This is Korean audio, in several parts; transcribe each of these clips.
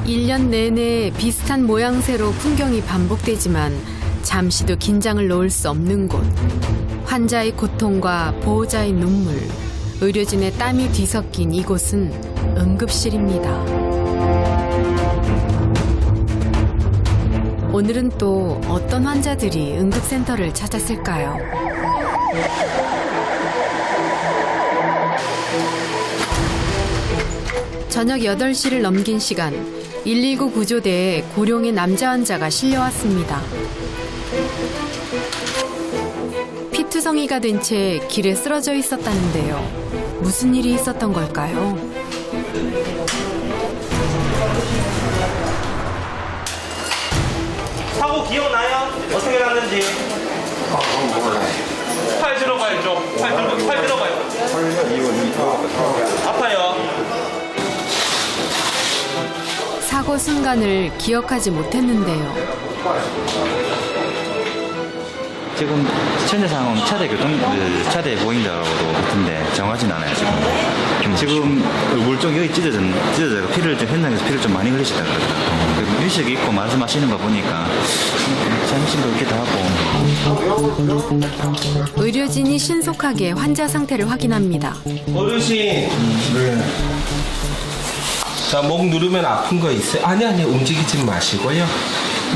1년 내내 비슷한 모양새로 풍경이 반복되지만 잠시도 긴장을 놓을 수 없는 곳. 환자의 고통과 보호자의 눈물, 의료진의 땀이 뒤섞인 이곳은 응급실입니다. 오늘은 또 어떤 환자들이 응급센터를 찾았을까요? 저녁 8시를 넘긴 시간, 119 구조대에 고령의 남자 환자가 실려왔습니다. 피투성이가 된 채 길에 쓰러져 있었다는데요. 무슨 일이 있었던 걸까요? 사고 기억나요? 어떻게 났는지? 몰라요. 팔 들어가야죠. 팔 들어가요. 아파요. 사고 순간을 기억하지 못했는데요. 지금 현재 상황은 차대 보행자라고도 같은데 정하진 않아요, 지금 물쪽 여기 찢어져 피를 좀 현장에서 피를 좀 많이 흘리시다 그러더라고요. 의식이 있고 말씀하시는 거 보니까 잠시도 있기도 하고. 의료진이 신속하게 환자 상태를 확인합니다. 어르신. 네. 자, 목 누르면 아픈 거 있어요? 아니, 움직이지 마시고요.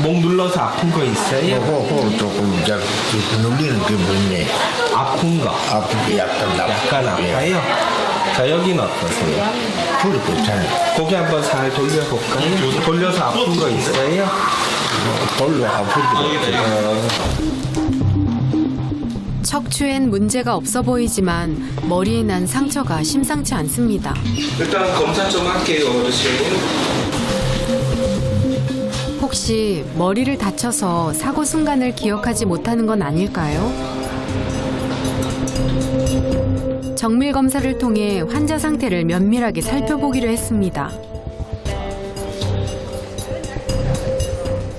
목 눌러서 아픈 거 있어요? 호흡 조금 눌리는 게 뭐네. 아픈 거. 아픈 게 약간 아파요? 자, 여기는 어떠세요? 불이 괜찮아요. 고개 한번 살 돌려볼까요? 돌려서 아픈 거 있어요? 돌로 아픈 게 척추엔 문제가 없어 보이지만 머리에 난 상처가 심상치 않습니다. 일단 검사 좀 할게요, 어르신. 혹시 머리를 다쳐서 사고 순간을 기억하지 못하는 건 아닐까요? 정밀 검사를 통해 환자 상태를 면밀하게 살펴보기로 했습니다.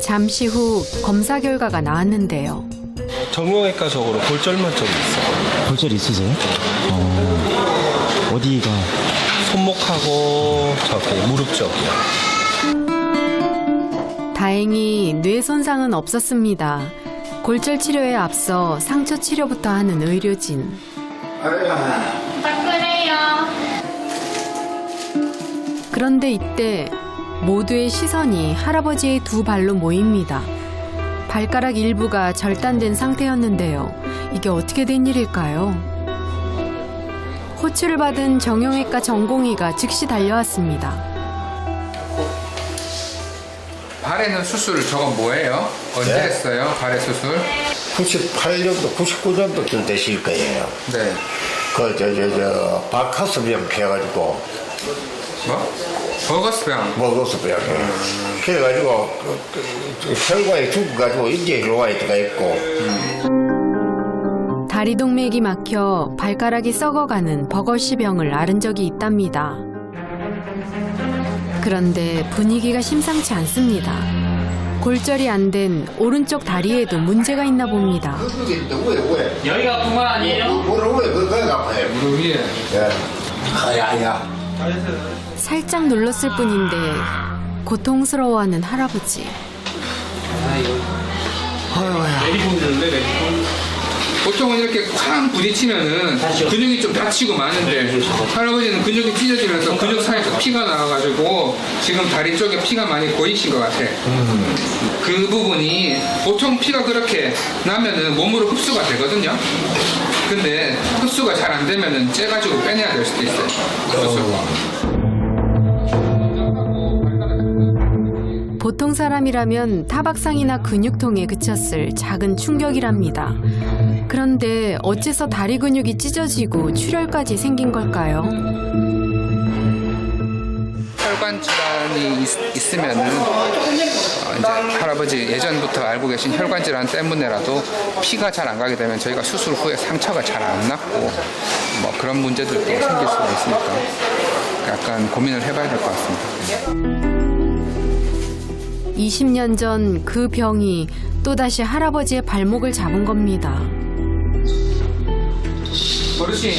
잠시 후 검사 결과가 나왔는데요. 정형외과적으로 골절만 좀 있어요. 골절 있으세요? 어디가? 손목하고 저기 무릎 쪽이요. 다행히 뇌 손상은 없었습니다. 골절 치료에 앞서 상처 치료부터 하는 의료진. 그런데 이때 모두의 시선이 할아버지의 두 발로 모입니다. 발가락 일부가 절단된 상태였는데요. 이게 어떻게 된 일일까요? 호출을 받은 정형외과 전공의가 즉시 달려왔습니다. 발에는 수술 저건 뭐예요? 언제 네. 했어요? 발에 수술? 98년도, 99년도쯤 되실 거예요. 네. 박하스병 피해가지고, 뭐? 버거스병. 먹었어병. 그래가지고, 혈관이 죽어가지고, 인제 혈관이 들어가 있고, 다리 동맥이 막혀 발가락이 썩어가는 버거시병을 앓은 적이 있답니다. 그런데 분위기가 심상치 않습니다. 골절이 안 된 오른쪽 다리에도 문제가 있나 봅니다. 왜? 여기가 아픈 거 아니에요? 무릎 왜, 그거 아파요? 무릎 위에. 예. 아야. 살짝 눌렀을 뿐인데 고통스러워하는 할아버지. 보통은 이렇게 쾅 부딪히면은 근육이 좀 다치고 마는데 할아버지는 근육이 찢어지면서 근육 사이에서 피가 나와가지고 지금 다리 쪽에 피가 많이 고이신 것 같아. 그 부분이 보통 피가 그렇게 나면은 몸으로 흡수가 되거든요. 근데 흡수가 잘 안 되면은 째가지고 빼내야 될 수도 있어요. 보통 사람이라면 타박상이나 근육통에 그쳤을 작은 충격이랍니다. 그런데 어째서 다리 근육이 찢어지고 출혈까지 생긴 걸까요? 혈관 질환이 있으면은 이제 할아버지 예전부터 알고 계신 혈관 질환 때문에라도 피가 잘 안 가게 되면 저희가 수술 후에 상처가 잘 안 낫고 뭐 그런 문제들도 생길 수가 있으니까 약간 고민을 해봐야 될 것 같습니다. 20년 전 그 병이 또다시 할아버지의 발목을 잡은 겁니다. 어르신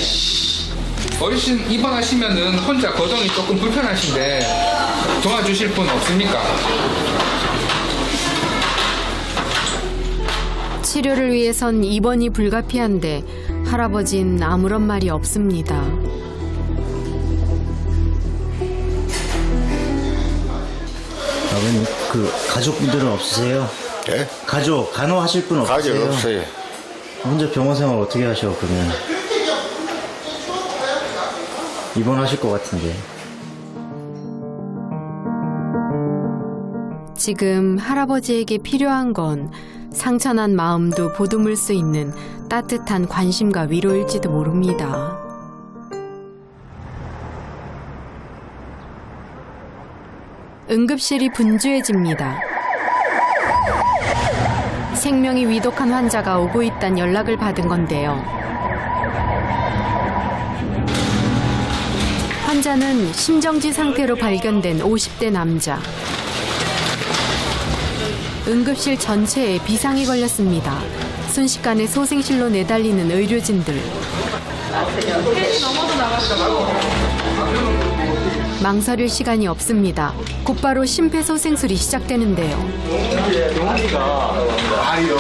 어르신 입원하시면은 혼자 거동이 조금 불편하신데 도와주실 분 없습니까? 치료를 위해선 입원이 불가피한데 할아버진 아무런 말이 없습니다. 아버님 그 가족분들은 없으세요? 예? 가족 간호하실 분 없으세요? 가족 없어요. 혼자 병원 생활 어떻게 하셔 그러면? 입원하실 것 같은데. 지금 할아버지에게 필요한 건 상처난 마음도 보듬을 수 있는 따뜻한 관심과 위로일지도 모릅니다. 응급실이 분주해집니다. 생명이 위독한 환자가 오고 있다는 연락을 받은 건데요. 환자는 심정지 상태로 발견된 50대 남자. 응급실 전체에 비상이 걸렸습니다. 순식간에 소생실로 내달리는 의료진들. 망설일 시간이 없습니다. 곧바로 심폐소생술이 시작되는데요. 아니요.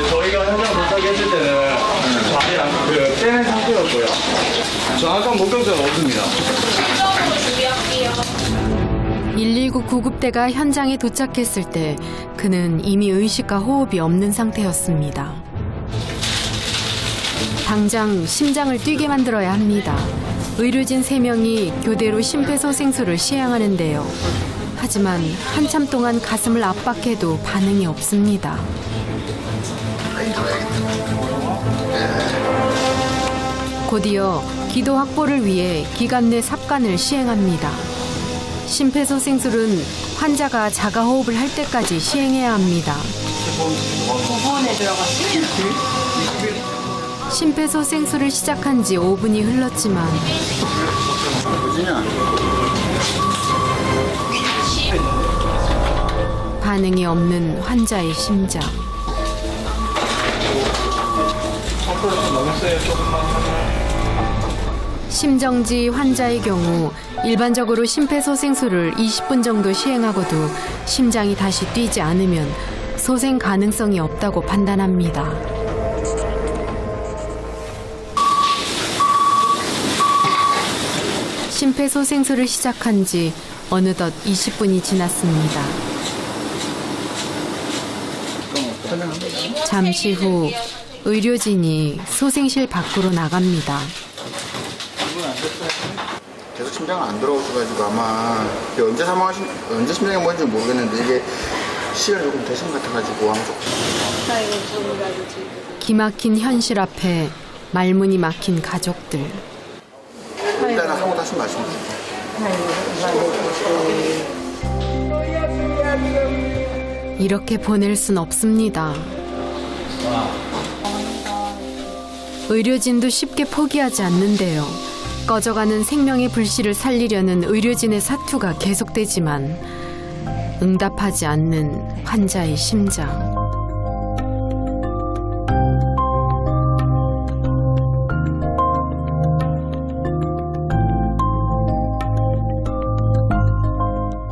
저희가 현장 도착했을 때는 자리 떼낸 상태였고요. 정확한 목격자는 없습니다. 119 구급대가 현장에 도착했을 때 그는 이미 의식과 호흡이 없는 상태였습니다. 당장 심장을 뛰게 만들어야 합니다. 의료진 3명이 교대로 심폐소생술을 시행하는데요. 하지만 한참 동안 가슴을 압박해도 반응이 없습니다. 곧이어 기도 확보를 위해 기관 내 삽관을 시행합니다. 심폐소생술은 환자가 자가호흡을 할 때까지 시행해야 합니다. 심폐소생술을 시작한 지 5분이 흘렀지만 반응이 없는 환자의 심장. 심정지 환자의 경우 일반적으로 심폐소생술을 20분 정도 시행하고도 심장이 다시 뛰지 않으면 소생 가능성이 없다고 판단합니다. 심폐소생술을 시작한 지 어느덧 20분이 지났습니다. 잠시 후 의료진이 소생실 밖으로 나갑니다. 계속 심장을 안 들어오셔가지고 아마 이게 언제 심장이 뭔지 모르겠는데 이게 시간이 조금 되신 것 같아가지고 아마 조금 기막힌 현실 앞에 말문이 막힌 가족들. 일단 하고 다시 말씀드릴게요. 이렇게 보낼 순 없습니다. 의료진도 쉽게 포기하지 않는데요. 꺼져가는 생명의 불씨를 살리려는 의료진의 사투가 계속되지만 응답하지 않는 환자의 심장.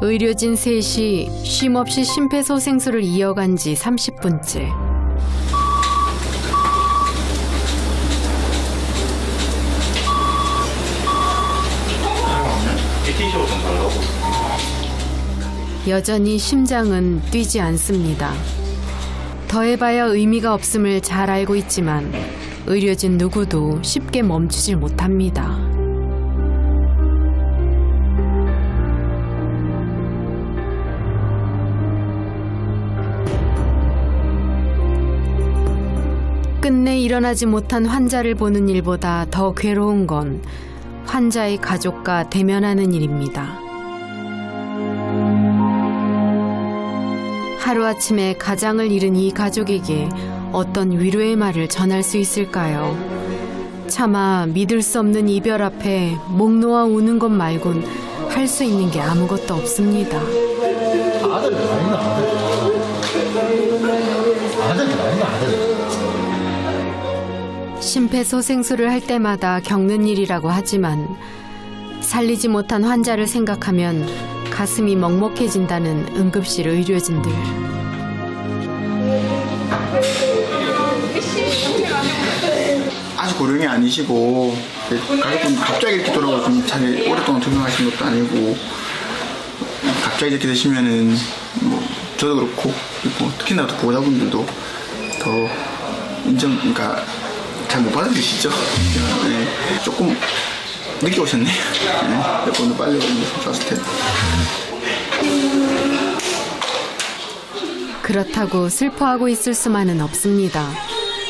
의료진 셋이 쉼없이 심폐소생술을 이어간 지 30분째. 여전히 심장은 뛰지 않습니다. 더해봐야 의미가 없음을 잘 알고 있지만 의료진 누구도 쉽게 멈추질 못합니다. 끝내 일어나지 못한 환자를 보는 일보다 더 괴로운 건 환자의 가족과 대면하는 일입니다. 하루아침에 가장을 잃은 이 가족에게 어떤 위로의 말을 전할 수 있을까요? 차마 믿을 수 없는 이별 앞에 목 놓아 우는 것 말곤 할 수 있는 게 아무것도 없습니다. 아들이 아니나 아들이 아니나 아들. 심폐소생술을 할 때마다 겪는 일이라고 하지만 살리지 못한 환자를 생각하면 가슴이 먹먹해진다는 응급실 의료진들. 아주 고령이 아니시고 가족분 갑자기 이렇게 돌아가서 잘 오랫동안 투병하신 것도 아니고 갑자기 이렇게 되시면은 뭐 저도 그렇고 그리고 특히나 또 보호자분들도 더 그러니까 잘 못 받아주시죠. 네, 조금 늦게 오셨네요. 네, 몇 번도 빨리 오면 좋았을 텐데. 그렇다고 슬퍼하고 있을 수만은 없습니다.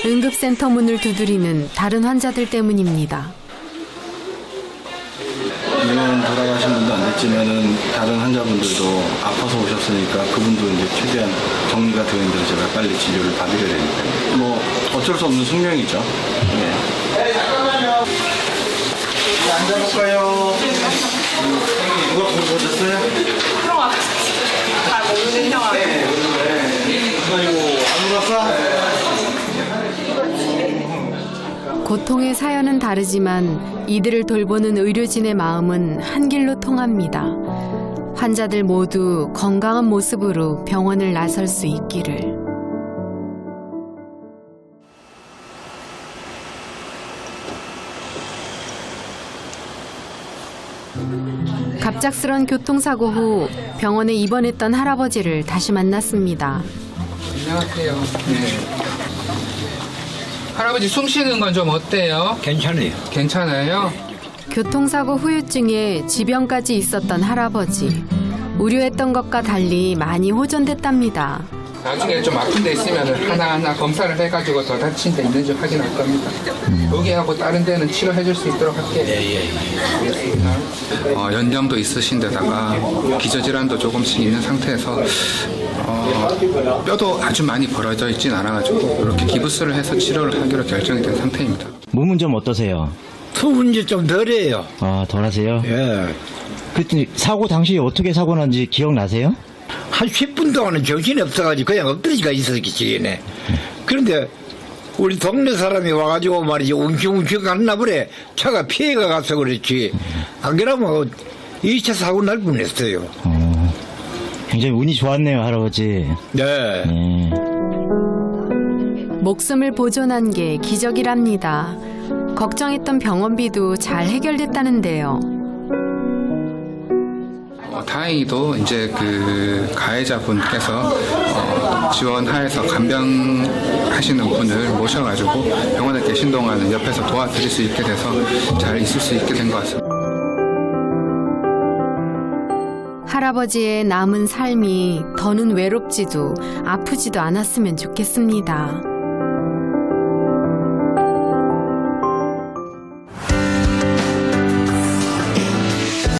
응급센터 문을 두드리는 다른 환자들 때문입니다. 물론 돌아가신 분도 안 됐지만은 다른 환자분들도 아파서 오셨으니까 그분도 이제 최대한 정리가 되어 있는 대로 제가 빨리 진료를 받으려야 되니까 뭐 어쩔 수 없는 숙명이죠. 네. 앉아볼까요? 누가 보셨어요? 형아 잘 모르는 형아. 아이고 안 울었어? 고통의 사연은 다르지만 이들을 돌보는 의료진의 마음은 한 길로 통합니다. 환자들 모두 건강한 모습으로 병원을 나설 수 있기를. 갑작스런 교통사고 후 병원에 입원했던 할아버지를 다시 만났습니다. 안녕하세요. 네. 할아버지 숨 쉬는 건 좀 어때요? 괜찮아요. 괜찮아요? 교통사고 후유증에 지병까지 있었던 할아버지. 우려했던 것과 달리 많이 호전됐답니다. 나중에 좀 아픈 데 있으면 하나하나 검사를 해가지고 더 다친 데 있는지 확인할 겁니다. 여기하고 다른 데는 치료해 줄 수 있도록 할게요. 알겠습니다. 연염도 있으신 데다가 기저질환도 조금씩 있는 상태에서 뼈도 아주 많이 벌어져 있진 않아가지고 이렇게 기부스를 해서 치료를 하기로 결정이 된 상태입니다. 몸은 좀 어떠세요? 수분 이제 좀 덜해요. 아, 덜하세요? 예. 그때 사고 당시 어떻게 사고 난지 기억나세요? 한 10분 동안은 정신이 없어가지고 그냥 엎드리지가 있었겠지. 그런데 우리 동네 사람이 와가지고 말이지 웅충웅충 갔나 보래. 차가 피해가 가서 그렇지. 안 그러면 2차 사고 날 뻔했어요. 굉장히 운이 좋았네요, 할아버지. 네. 네. 목숨을 보존한 게 기적이랍니다. 걱정했던 병원비도 잘 해결됐다는데요. 다행히도 이제 그 가해자분께서 지원하에서 간병하시는 분을 모셔가지고 병원에 계신 동안은 옆에서 도와드릴 수 있게 돼서 잘 있을 수 있게 된 것 같습니다. 할아버지의 남은 삶이 더는 외롭지도 아프지도 않았으면 좋겠습니다.